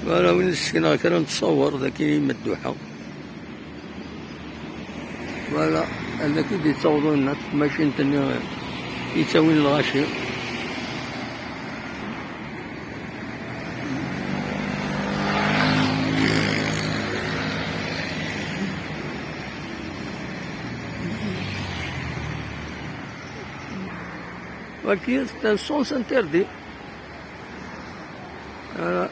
فوالا وين سكنا كنا نتصور ذاك مدوحة. فوالا هذاك اللي يتصوروا لنا ماشي نتني يساوي الغاشي. ولكن c'est un sens interdit. Voilà.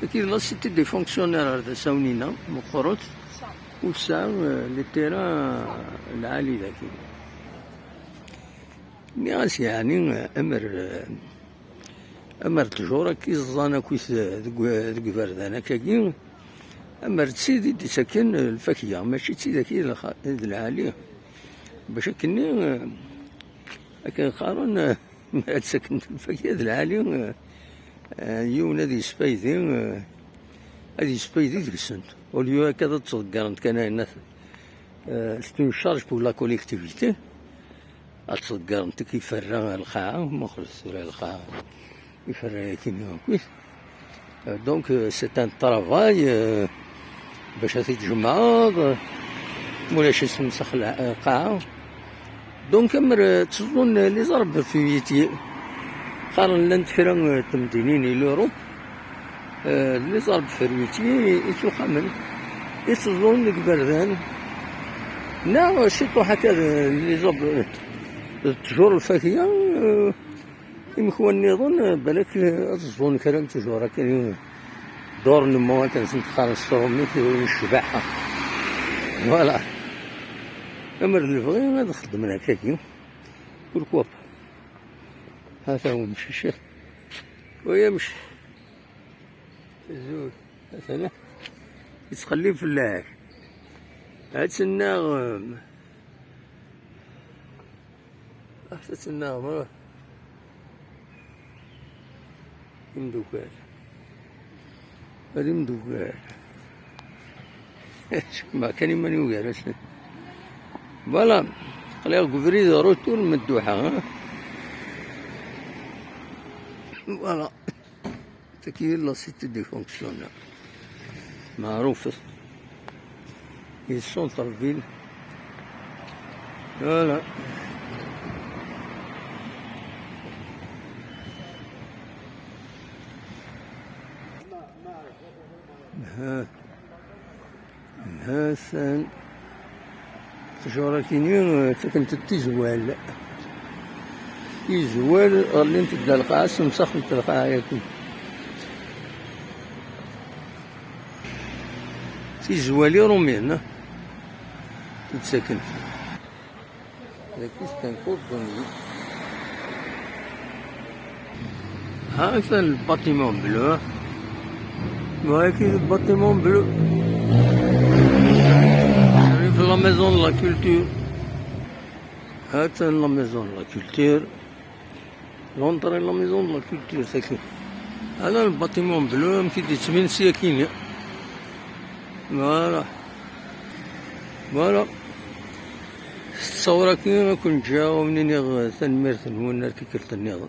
لكن لا سيتي دي فونكسيونير هذا ساونينا مخرط وساو لي تيران العالي ذاك ناس يعني امر تجورا كي زانا كويس ذوك فردانا كاكين امر تسيدي دي ساكن الفاكهه ماشي تسيدي كي العالي باش كني لكن قارن ساكن الفاكهه العالي يوم هذه سبايدي هذه سبايدي ديك السنت واليوم هكذا تصدقرنت كان الناس سيت اون شارج بور لا كوليكتيفيتي تصدقرنت كيفرغ القاعة مخلص القاعة يفرغ كيما كويس دونك سيت ان طرافاي باش تتجمع مولاش تمسح القاعة دونك امر تظن لي ضرب في ميتي قارن لان تفرن تمدينين لوروب لي ضرب فرويتي يتوخمن يتظن لك بردان نا شتو هكذا لي ضرب التجور الفاكهة يمكن نظن بالك تظن كلام تجور كان دور نمو كنسنت خالص صوميك والشباحة فوالا امر اللي بغي ما خدم من هكاكي بوركوا با هذا هو مشي الشيخ ويمشي الزول مثلا يتخلي في اللاعب هاد الناغم أحسن الناغم مدوكال هادي مدوكال ما كان يماني وقال فوالا خليها كوفري روتور مدوحة فوالا تكيل لا سيتي دي فونكسيونير معروف في سونتر فيل فوالا هاسان تجارتيني سكنت التزوال يزوال اللي انت تبدا القاعة مسخن القاعة ياكل تيزوالي رومين تتسكن هاكي ستانكور دوني هاكا الباتيمون بلو وهاكي الباتيمون بلو في لا ميزون لا كولتور هاتا لا ميزون لا كولتور لونطري لا ميزون لا كولتور ساكن هذا الباتيمون بلو يمكن 8 ساكين فوالا فوالا التصورة كيما كنت جاو منين تنمير تنمون ارتكلت النظام